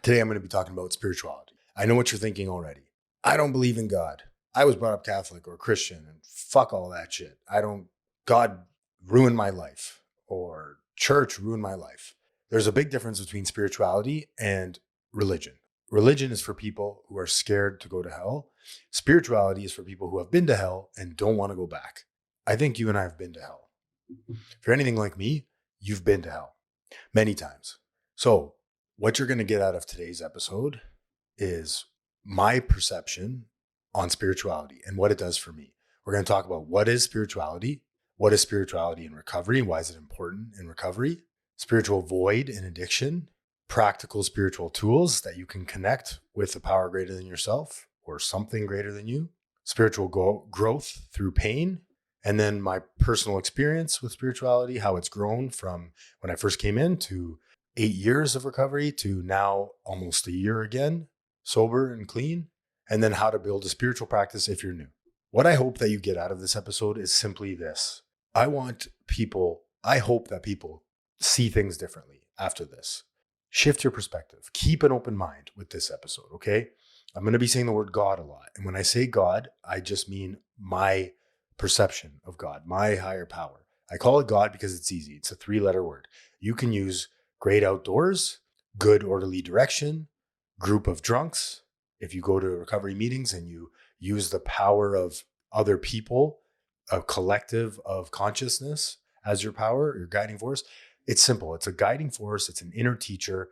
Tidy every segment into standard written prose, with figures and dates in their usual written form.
Today, I'm going to be talking about spirituality. I know what you're thinking already. I don't believe in God. I was brought up Catholic or Christian and fuck all that shit. God ruined my life or church ruined my life. There's a big difference between spirituality and religion. Religion is for people who are scared to go to hell. Spirituality is for people who have been to hell and don't want to go back. I think you and I have been to hell. If you're anything like me, you've been to hell many times. So, what you're going to get out of today's episode is my perception on spirituality and what it does for me. We're going to talk about what is spirituality in recovery, why is it important in recovery, spiritual void in addiction, practical spiritual tools that you can connect with a power greater than yourself or something greater than you, spiritual growth through pain, and then my personal experience with spirituality, how it's grown from when I first came in to 8 years of recovery to now almost a year again, sober and clean, and then how to build a spiritual practice if you're new. What I hope that you get out of this episode is simply this. I hope that people see things differently after this. Shift your perspective. Keep an open mind with this episode, okay? I'm going to be saying the word God a lot. And when I say God, I just mean my perception of God, my higher power. I call it God because it's easy. It's a 3-letter word. You can use great outdoors, good orderly direction, group of drunks. If you go to recovery meetings and you use the power of other people, a collective of consciousness as your power, your guiding force, it's simple. It's a guiding force. It's an inner teacher.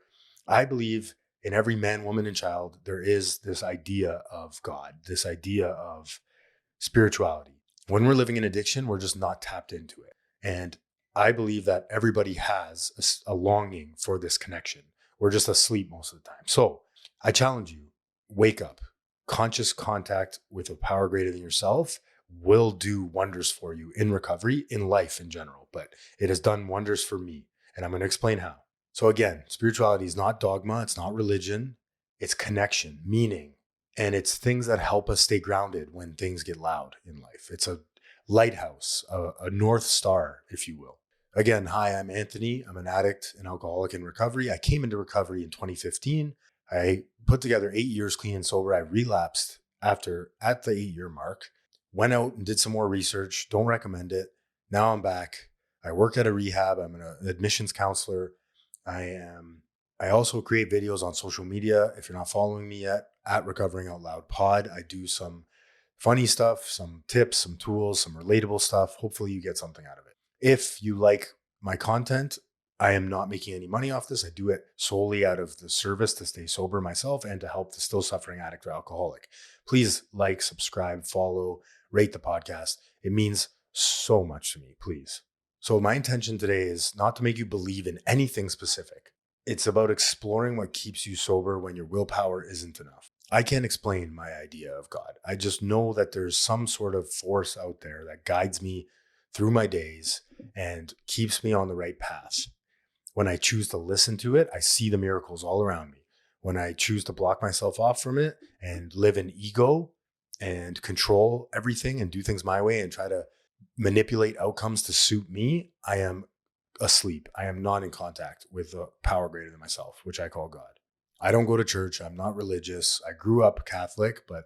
I believe in every man, woman, and child, there is this idea of God, this idea of spirituality. When we're living in addiction, we're just not tapped into it. And I believe that everybody has a longing for this connection. We're just asleep most of the time. So I challenge you, wake up. Conscious contact with a power greater than yourself will do wonders for you in recovery, in life in general. But it has done wonders for me. And I'm going to explain how. So again, spirituality is not dogma. It's not religion. It's connection, meaning, and it's things that help us stay grounded when things get loud in life. It's a lighthouse, a North Star, if you will. Again, hi, I'm Anthony. I'm an addict and alcoholic in recovery. I came into recovery in 2015. I put together 8 years clean and sober. I relapsed at the 8-year mark, went out and did some more research. Don't recommend it. Now I'm back. I work at a rehab. I'm an admissions counselor. I also create videos on social media. If you're not following me yet, at Recovering Out Loud Pod, I do some funny stuff, some tips, some tools, some relatable stuff. Hopefully you get something out of it. If you like my content, I am not making any money off this. I do it solely out of the service to stay sober myself and to help the still suffering addict or alcoholic. Please like, subscribe, follow, rate the podcast. It means so much to me, please. So my intention today is not to make you believe in anything specific. It's about exploring what keeps you sober when your willpower isn't enough. I can't explain my idea of God. I just know that there's some sort of force out there that guides me through my days and keeps me on the right path. When I choose to listen to it, I see the miracles all around me. When I choose to block myself off from it and live in ego and control everything and do things my way and try to manipulate outcomes to suit me, I am asleep. I am not in contact with a power greater than myself, which I call God. I don't go to church. I'm not religious. I grew up Catholic, but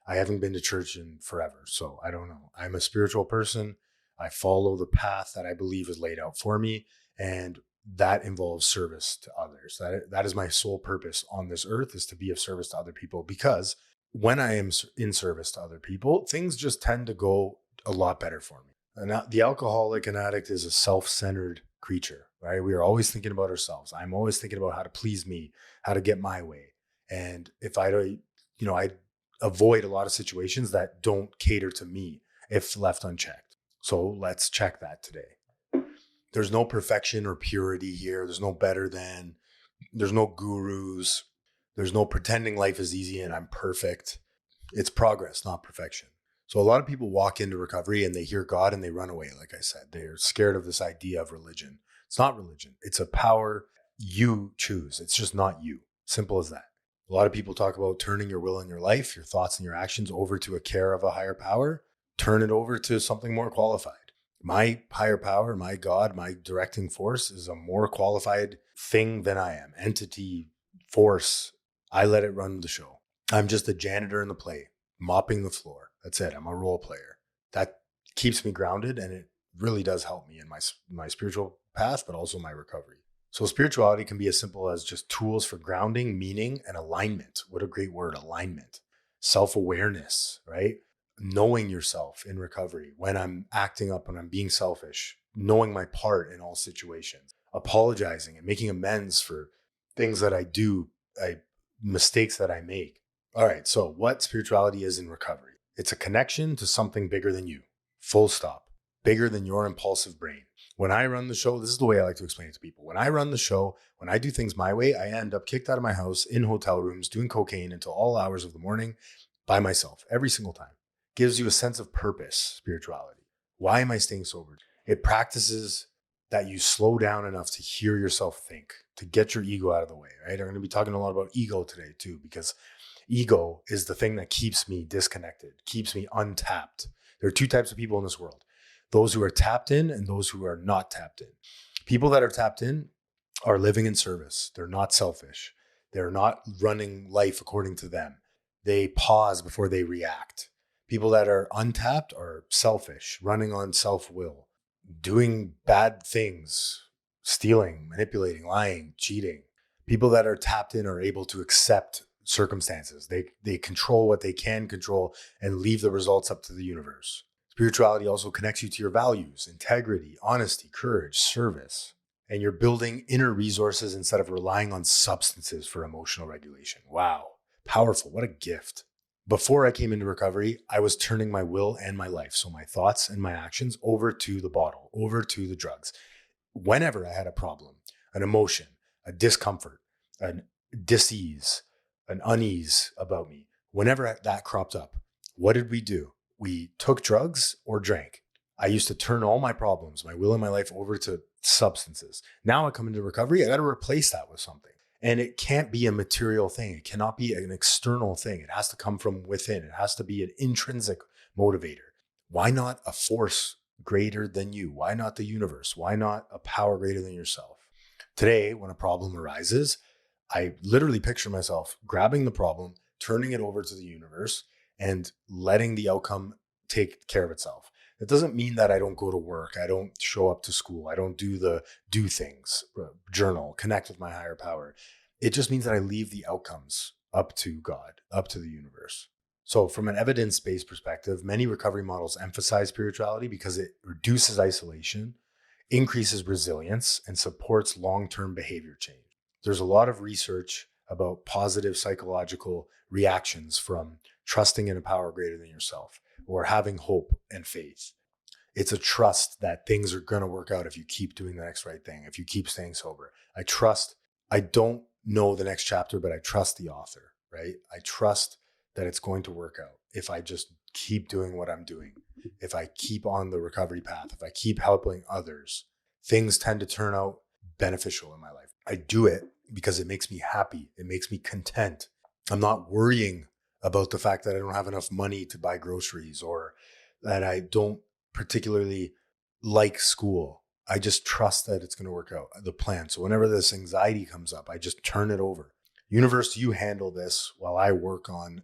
I haven't been to church in forever. So I don't know. I'm a spiritual person. I follow the path that I believe is laid out for me. And that involves service to others. That is my sole purpose on this earth, is to be of service to other people, because when I am in service to other people, things just tend to go a lot better for me. And the alcoholic and addict is a self-centered creature, right? We are always thinking about ourselves. I'm always thinking about how to please me, how to get my way. And if I avoid a lot of situations that don't cater to me if left unchecked. So let's check that today. There's no perfection or purity here. There's no better than. There's no gurus. There's no pretending life is easy and I'm perfect. It's progress, not perfection. So a lot of people walk into recovery and they hear God and they run away. Like I said, they're scared of this idea of religion. It's not religion. It's a power you choose. It's just not you. Simple as that. A lot of people talk about turning your will and your life, your thoughts and your actions over to a care of a higher power. Turn it over to something more qualified. My higher power, my God, my directing force is a more qualified thing than I am. Entity, force. I let it run the show. I'm just a janitor in the play, mopping the floor. That's it. I'm a role player. That keeps me grounded, and it really does help me in my spiritual path, but also my recovery. So spirituality can be as simple as just tools for grounding, meaning, and alignment. What a great word, alignment. Self-awareness, right? Knowing yourself in recovery when I'm acting up, when I'm being selfish, knowing my part in all situations, apologizing and making amends for things that I do, mistakes that I make. All right, so what spirituality is in recovery? It's a connection to something bigger than you, full stop, bigger than your impulsive brain. When I run the show, this is the way I like to explain it to people. When I run the show, when I do things my way, I end up kicked out of my house in hotel rooms, doing cocaine until all hours of the morning by myself every single time. Gives you a sense of purpose, spirituality. Why am I staying sober? It practices that you slow down enough to hear yourself think, to get your ego out of the way, right? I'm going to be talking a lot about ego today too, because ego is the thing that keeps me disconnected, keeps me untapped. There are two types of people in this world: those who are tapped in and those who are not tapped in. People that are tapped in are living in service. They're not selfish. They're not running life according to them. They pause before they react. People that are untapped are selfish, running on self-will, doing bad things, stealing, manipulating, lying, cheating. People that are tapped in are able to accept circumstances. They control what they can control and leave the results up to the universe. Spirituality also connects you to your values, integrity, honesty, courage, service. And you're building inner resources instead of relying on substances for emotional regulation. Wow. Powerful. What a gift. Before I came into recovery, I was turning my will and my life, so my thoughts and my actions, over to the bottle, over to the drugs. Whenever I had a problem, an emotion, a discomfort, a dis-ease, an unease about me, whenever that cropped up, what did we do? We took drugs or drank. I used to turn all my problems, my will and my life, over to substances. Now I come into recovery, I got to replace that with something. And it can't be a material thing. It cannot be an external thing. It has to come from within. It has to be an intrinsic motivator. Why not a force greater than you? Why not the universe? Why not a power greater than yourself? Today, when a problem arises, I literally picture myself grabbing the problem, turning it over to the universe, and letting the outcome take care of itself. It doesn't mean that I don't go to work. I don't show up to school. I don't do things, journal, connect with my higher power. It just means that I leave the outcomes up to God, up to the universe. So from an evidence-based perspective, many recovery models emphasize spirituality because it reduces isolation, increases resilience, and supports long-term behavior change. There's a lot of research about positive psychological reactions from trusting in a power greater than yourself or having hope and faith. It's a trust that things are going to work out if you keep doing the next right thing, if you keep staying sober. I don't know the next chapter, but I trust the author, right? I trust that it's going to work out if I just keep doing what I'm doing. If I keep on the recovery path, if I keep helping others, things tend to turn out beneficial in my life. I do it because it makes me happy. It makes me content. I'm not worrying about the fact that I don't have enough money to buy groceries or that I don't particularly like school. I just trust that it's going to work out, the plan. So whenever this anxiety comes up, I just turn it over. Universe, you handle this while I work on,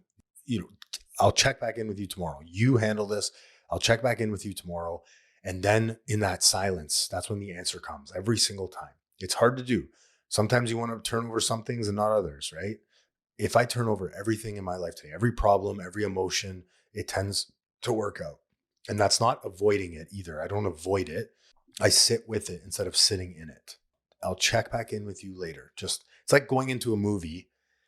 I'll check back in with you tomorrow. You handle this. I'll check back in with you tomorrow. And then in that silence, that's when the answer comes every single time. It's hard to do. Sometimes you want to turn over some things and not others, right? If I turn over everything in my life today, every problem, every emotion, it tends to work out. And that's not avoiding it either. I don't avoid it. I sit with it instead of sitting in it. I'll check back in with you later. It's like going into a movie,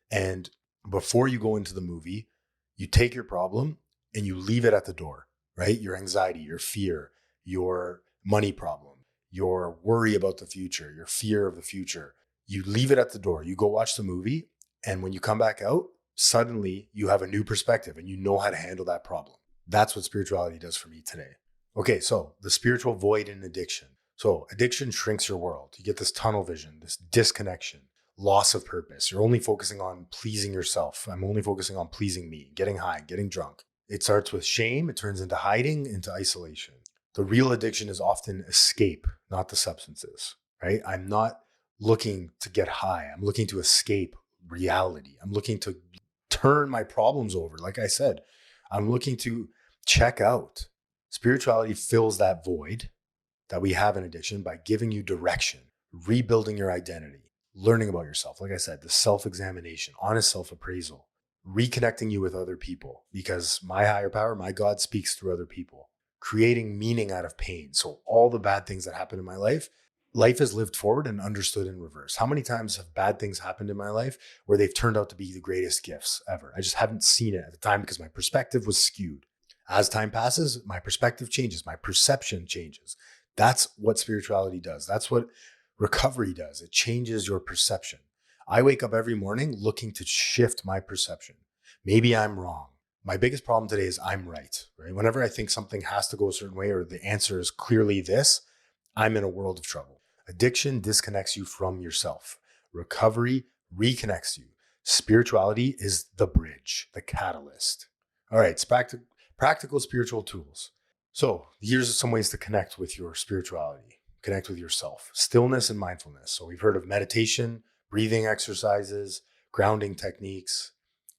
and before you go into the movie, you take your problem and you leave it at the door, right? Your anxiety, your fear, your money problem, your worry about the future, your fear of the future. You leave it at the door. You go watch the movie. And when you come back out, suddenly you have a new perspective and you know how to handle that problem. That's what spirituality does for me today. Okay, so the spiritual void in addiction. So addiction shrinks your world. You get this tunnel vision, this disconnection, loss of purpose. You're only focusing on pleasing yourself. I'm only focusing on pleasing me, getting high, getting drunk. It starts with shame. It turns into hiding, into isolation. The real addiction is often escape, not the substances, right? I'm not looking to get high. I'm looking to escape reality. I'm looking to turn my problems over. Like I said, I'm looking to check out. Spirituality fills that void that we have in addiction by giving you direction, rebuilding your identity, learning about yourself. Like I said, the self-examination, honest self-appraisal, reconnecting you with other people, because my higher power, my God, speaks through other people, creating meaning out of pain. So all the bad things that happen in my life is lived forward and understood in reverse. How many times have bad things happened in my life where they've turned out to be the greatest gifts ever? I just haven't seen it at the time because my perspective was skewed. As time passes, my perspective changes, my perception changes. That's what spirituality does. That's what recovery does. It changes your perception. I wake up every morning looking to shift my perception. Maybe I'm wrong. My biggest problem today is I'm right? Whenever I think something has to go a certain way or the answer is clearly this, I'm in a world of trouble. Addiction disconnects you from yourself. Recovery reconnects you. Spirituality is the bridge, the catalyst. All right, it's practical spiritual tools. So here's some ways to connect with your spirituality, connect with yourself. Stillness and mindfulness. So we've heard of meditation, breathing exercises, grounding techniques,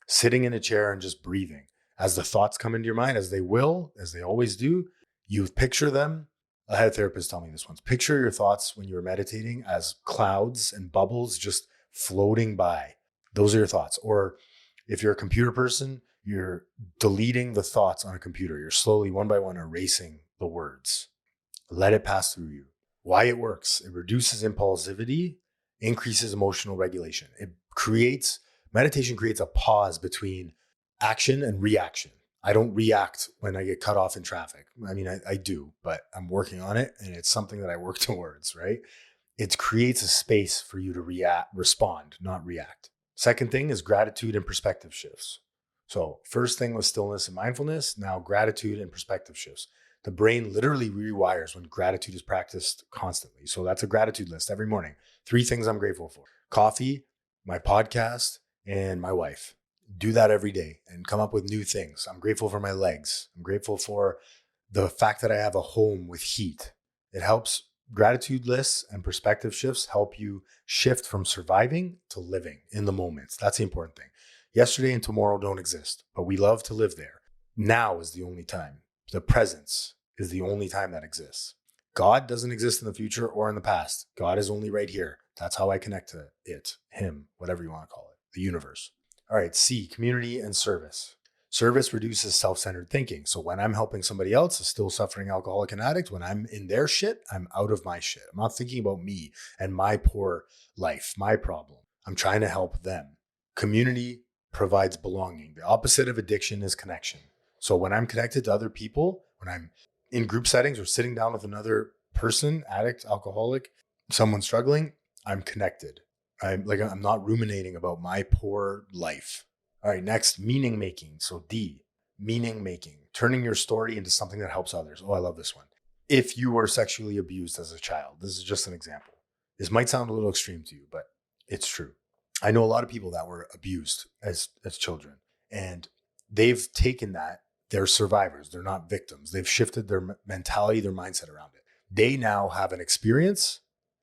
sitting in a chair and just breathing. As the thoughts come into your mind, as they will, as they always do, you picture them. I had a therapist tell me this once. Picture your thoughts when you're meditating as clouds and bubbles just floating by. Those are your thoughts. Or if you're a computer person, you're deleting the thoughts on a computer. You're slowly, one by one, erasing the words. Let it pass through you. Why it works. It reduces impulsivity, increases emotional regulation. Meditation creates a pause between action and reaction. I don't react when I get cut off in traffic. I mean, I do, but I'm working on it, and it's something that I work towards, right? It creates a space for you to respond, not react. Second thing is gratitude and perspective shifts. So first thing was stillness and mindfulness. Now gratitude and perspective shifts. The brain literally rewires when gratitude is practiced constantly. So that's a gratitude list every morning. 3 things I'm grateful for: coffee, my podcast, and my wife. Do that every day and come up with new things. I'm grateful for my legs. I'm grateful for the fact that I have a home with heat. It helps. Gratitude lists and perspective shifts help you shift from surviving to living in the moment. That's the important thing. Yesterday and tomorrow don't exist, but we love to live there. Now is the only time. The presence is the only time that exists. God doesn't exist in the future or in the past. God is only right here. That's how I connect to it, him, whatever you want to call it, the universe. All right, C, community and service. Service reduces self-centered thinking. So when I'm helping somebody else, a still suffering alcoholic and addict, when I'm in their shit, I'm out of my shit. I'm not thinking about me and my poor life, my problem. I'm trying to help them. Community provides belonging. The opposite of addiction is connection. So when I'm connected to other people, when I'm in group settings or sitting down with another person, addict, alcoholic, someone struggling, I'm connected. I'm not ruminating about my poor life. All right, next, meaning making. So D, meaning making, turning your story into something that helps others. Oh, I love this one. If you were sexually abused as a child, this is just an example. This might sound a little extreme to you, but it's true. I know a lot of people that were abused as children, and they've taken that. They're survivors. They're not victims. They've shifted their mentality, their mindset around it. They now have an experience,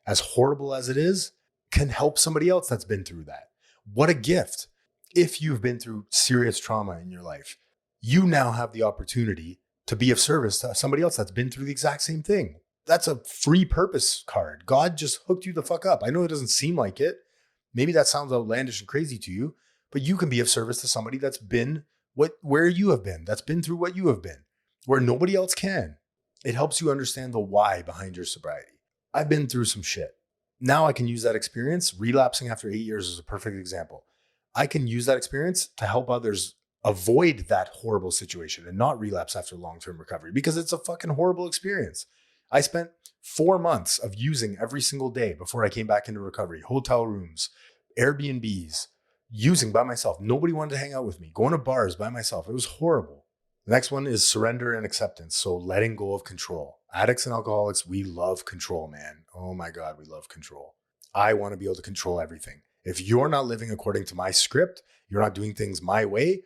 as horrible as it is, can help somebody else that's been through that. What a gift. If you've been through serious trauma in your life, you now have the opportunity to be of service to somebody else that's been through the exact same thing. That's a free purpose card. God just hooked you the fuck up. I know it doesn't seem like it. Maybe that sounds outlandish and crazy to you, but you can be of service to somebody that's been where you have been, that's been through what you have been, where nobody else can. It helps you understand the why behind your sobriety. I've been through some shit. Now I can use that experience. Relapsing after 8 years is a perfect example. I can use that experience to help others avoid that horrible situation and not relapse after long-term recovery, because it's a fucking horrible experience. I spent 4 months of using every single day before I came back into recovery, hotel rooms, Airbnbs, using by myself. Nobody wanted to hang out with me, going to bars by myself. It was horrible. The next one is surrender and acceptance. So letting go of control. Addicts and alcoholics, we love control, man. Oh my God, we love control. I want to be able to control everything. If you're not living according to my script, you're not doing things my way,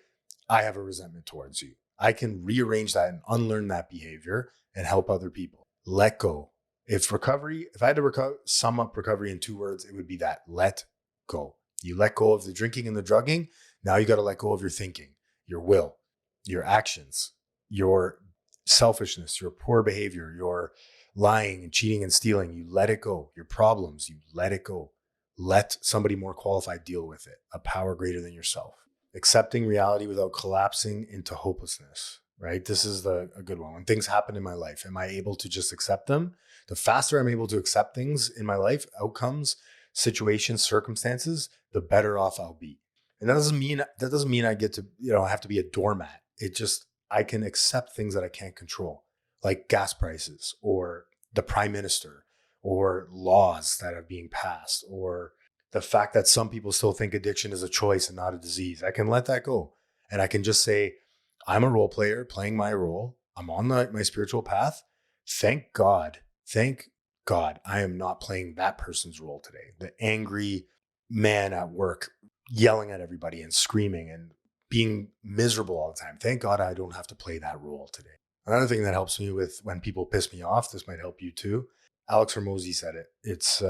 I have a resentment towards you. I can rearrange that and unlearn that behavior and help other people. Let go. If I had to sum up recovery in 2 words, it would be that: let go. You let go of the drinking and the drugging. Now you got to let go of your thinking, your will, your actions, your selfishness, your poor behavior, your lying and cheating and stealing. You let it go. Your problems, you let it go. Let somebody more qualified deal with it, a power greater than yourself. Accepting reality without collapsing into hopelessness, right? This is a good one. When things happen in my life, am I able to just accept them? The faster I'm able to accept things in my life, outcomes, situations, circumstances, the better off I'll be. And that doesn't mean I get to, have to be a doormat. It just, I can accept things that I can't control, like gas prices or the prime minister or laws that are being passed or the fact that some people still think addiction is a choice and not a disease. I can let that go. And I can just say, I'm a role player playing my role. I'm on my spiritual path. Thank God I am not playing that person's role today. The angry man at work yelling at everybody and screaming and being miserable all the time. Thank God I don't have to play that role today. Another thing that helps me with when people piss me off, this might help you too. Alex Hormozy said it. It's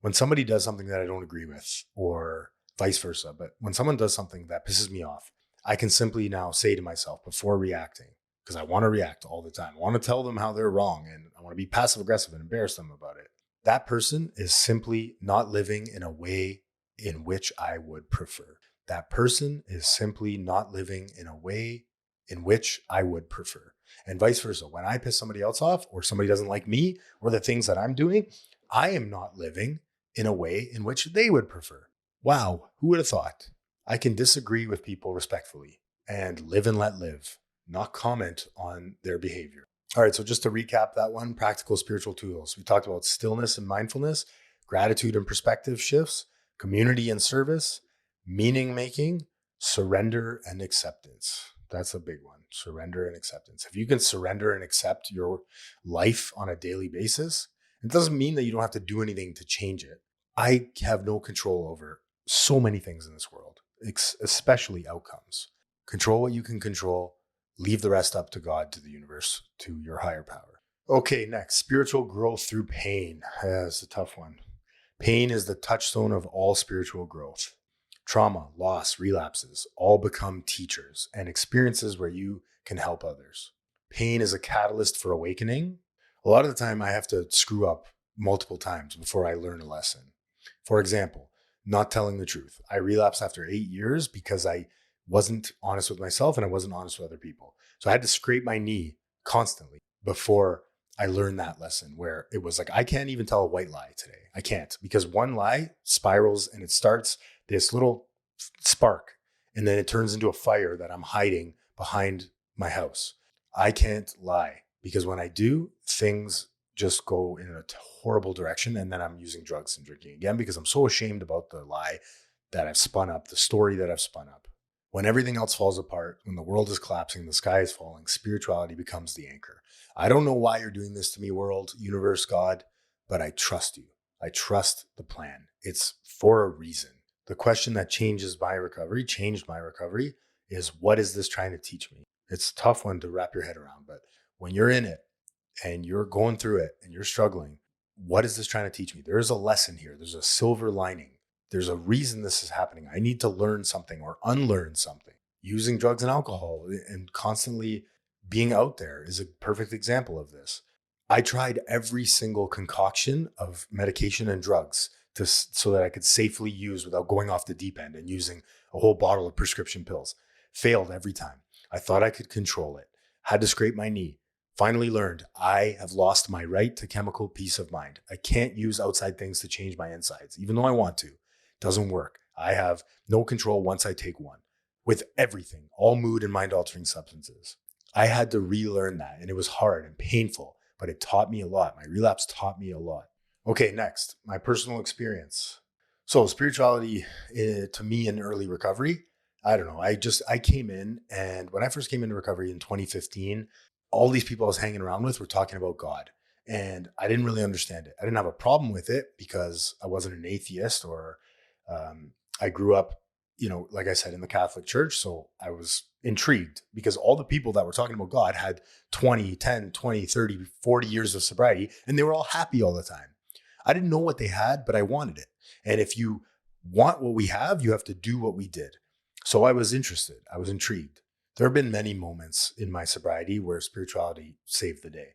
when somebody does something that I don't agree with or vice versa, but when someone does something that pisses me off, I can simply now say to myself before reacting, because I want to react all the time. I want to tell them how they're wrong and I want to be passive aggressive and embarrass them about it. That person is simply not living in a way in which I would prefer. That person is simply not living in a way in which I would prefer. And vice versa. When I piss somebody else off or somebody doesn't like me or the things that I'm doing, I am not living in a way in which they would prefer. Wow, who would have thought? I can disagree with people respectfully and live and let live, not comment on their behavior. All right, so just to recap that one, practical spiritual tools. We talked about stillness and mindfulness, gratitude and perspective shifts, community and service, meaning making, surrender and acceptance. That's a big one, surrender and acceptance. If you can surrender and accept your life on a daily basis, it doesn't mean that you don't have to do anything to change it. I have no control over so many things in this world, especially outcomes. Control what you can control. Leave the rest up to God, to the universe, to your higher power. Okay, next, spiritual growth through pain. That's a tough one. Pain is the touchstone of all spiritual growth. Trauma, loss, relapses all become teachers and experiences where you can help others. Pain is a catalyst for awakening. A lot of the time I have to screw up multiple times before I learn a lesson. For example, not telling the truth. I relapsed after 8 years because I wasn't honest with myself and I wasn't honest with other people. So I had to scrape my knee constantly before I learned that lesson where it was like, I can't even tell a white lie today. I can't, because one lie spirals and it starts this little spark and then it turns into a fire that I'm hiding behind my house. I can't lie because when I do, things just go in a horrible direction. And then I'm using drugs and drinking again because I'm so ashamed about the lie that I've spun up, the story that I've spun up. When everything else falls apart, when the world is collapsing, the sky is falling, spirituality becomes the anchor. I don't know why you're doing this to me, world, universe, God, but I trust you. I trust the plan. It's for a reason. The question that changed my recovery, is what is this trying to teach me? It's a tough one to wrap your head around, but when you're in it and you're going through it and you're struggling, what is this trying to teach me? There is a lesson here. There's a silver lining. There's a reason this is happening. I need to learn something or unlearn something. Using drugs and alcohol and constantly being out there is a perfect example of this. I tried every single concoction of medication and drugs so that I could safely use without going off the deep end and using a whole bottle of prescription pills. Failed every time. I thought I could control it. Had to scrape my knee. Finally learned I have lost my right to chemical peace of mind. I can't use outside things to change my insides, even though I want to. Doesn't work. I have no control once I take one. With everything, all mood and mind altering substances. I had to relearn that, and it was hard and painful, but it taught me a lot. My relapse taught me a lot. Okay, next, my personal experience. So spirituality to me in early recovery, I don't know. I came in, and when I first came into recovery in 2015, all these people I was hanging around with were talking about God. And I didn't really understand it. I didn't have a problem with it because I wasn't an atheist or I grew up, like I said, in the Catholic Church. So I was intrigued because all the people that were talking about God had 20, 10, 20, 30, 40 years of sobriety, and they were all happy all the time. I didn't know what they had, but I wanted it. And if you want what we have, you have to do what we did. So I was interested. I was intrigued. There have been many moments in my sobriety where spirituality saved the day.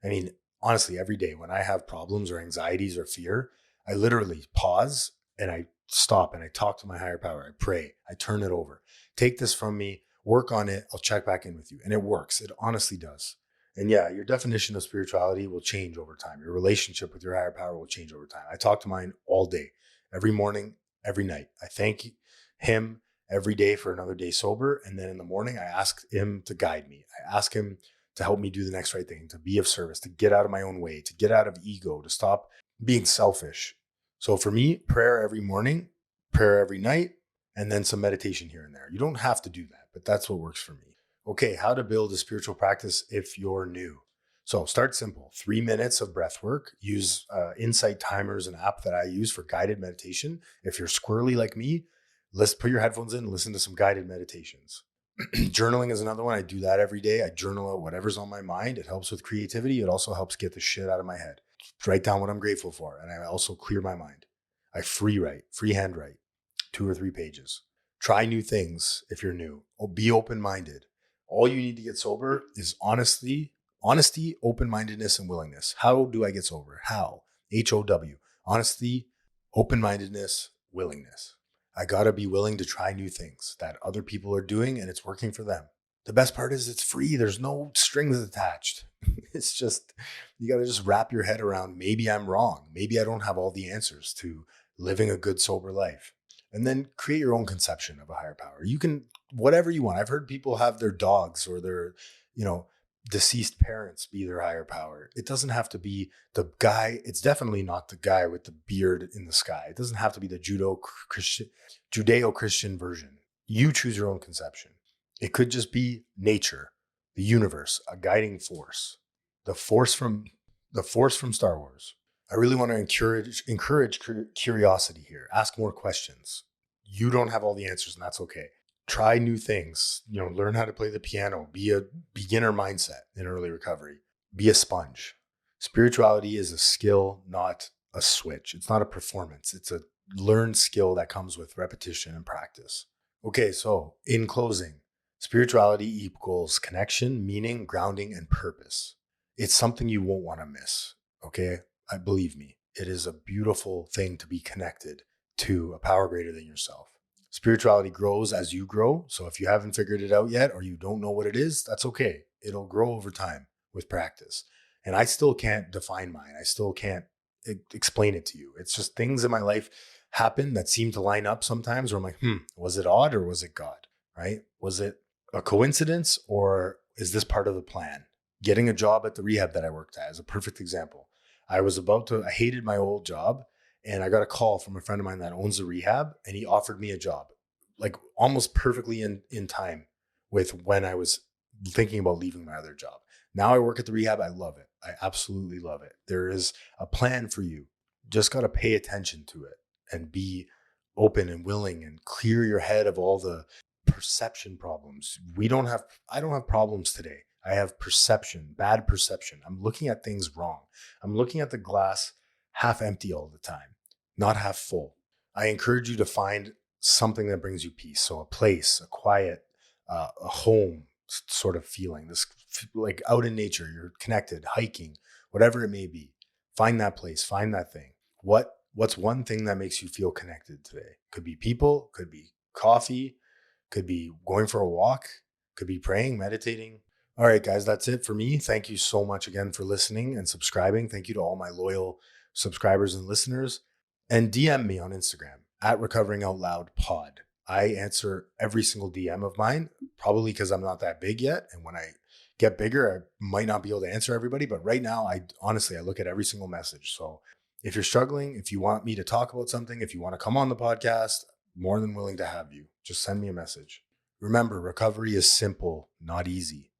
I mean, honestly, every day when I have problems or anxieties or fear, I literally pause and I stop and I talk to my higher power. I pray. I turn it over. Take this from me, work on it. I'll check back in with you. And it works. It honestly does. And yeah, your definition of spirituality will change over time. Your relationship with your higher power will change over time. I talk to mine all day, every morning, every night. I thank him every day for another day sober. And then in the morning, I ask him to guide me. I ask him to help me do the next right thing, to be of service, to get out of my own way, to get out of ego, to stop being selfish. So for me, prayer every morning, prayer every night, and then some meditation here and there. You don't have to do that, but that's what works for me. Okay, how to build a spiritual practice if you're new. So start simple, 3 minutes of breath work. Use Insight Timers, an app that I use for guided meditation. If you're squirrely like me, let's put your headphones in and listen to some guided meditations. Journaling is another one. I do that every day. I journal out whatever's on my mind. It helps with creativity. It also helps get the shit out of my head. Write down what I'm grateful for. And I also clear my mind. I freehand write 2 or 3 pages. Try new things if you're new. Be open-minded. All you need to get sober is honesty, open-mindedness, and willingness. How do I get sober? How? HOW. Honesty, open-mindedness, willingness. I got to be willing to try new things that other people are doing and it's working for them. The best part is it's free. There's no strings attached. It's just, you got to just wrap your head around, maybe I'm wrong. Maybe I don't have all the answers to living a good sober life. And then create your own conception of a higher power. You can, whatever you want. I've heard people have their dogs or their, deceased parents be their higher power. It doesn't have to be the guy. It's definitely not the guy with the beard in the sky. It doesn't have to be the Judeo-Christian version. You choose your own conception. It could just be nature, the universe, a guiding force, the force from Star Wars. I really want to encourage curiosity here. Ask more questions. You don't have all the answers, and that's okay. Try new things. Learn how to play the piano. Be a beginner mindset in early recovery. Be a sponge. Spirituality is a skill, not a switch. It's not a performance. It's a learned skill that comes with repetition and practice. Okay, so in closing, spirituality equals connection, meaning, grounding, and purpose. It's something you won't want to miss. Okay, believe me, it is a beautiful thing to be connected to a power greater than yourself. Spirituality grows as you grow. So if you haven't figured it out yet or you don't know what it is, that's okay. It'll grow over time with practice. And I still can't define mine. I still can't explain it to you. It's just things in my life happen that seem to line up sometimes where I'm like, was it odd or was it God, right? Was it a coincidence or is this part of the plan? Getting a job at the rehab that I worked at is a perfect example. I hated my old job. And I got a call from a friend of mine that owns a rehab and he offered me a job, like almost perfectly in time with when I was thinking about leaving my other job. Now I work at the rehab. I love it. I absolutely love it. There is a plan for you. Just got to pay attention to it and be open and willing and clear your head of all the perception problems. I don't have problems today. I have bad perception. I'm looking at things wrong. I'm looking at the glass half empty all the time, not half full. I encourage you to find something that brings you peace. So a place, a quiet, a home sort of feeling, this like out in nature, you're connected, hiking, whatever it may be. Find that place, find that thing. What's one thing that makes you feel connected today? Could be people, could be coffee, could be going for a walk, could be praying, meditating. All right, guys, that's it for me. Thank you so much again for listening and subscribing. Thank you to all my loyal subscribers and listeners. And DM me on Instagram at Recovering Out Loud Pod. I answer every single DM of mine, probably because I'm not that big yet. And when I get bigger, I might not be able to answer everybody. But right now, I look at every single message. So if you're struggling, if you want me to talk about something, if you want to come on the podcast, more than willing to have you. Just send me a message. Remember, recovery is simple, not easy.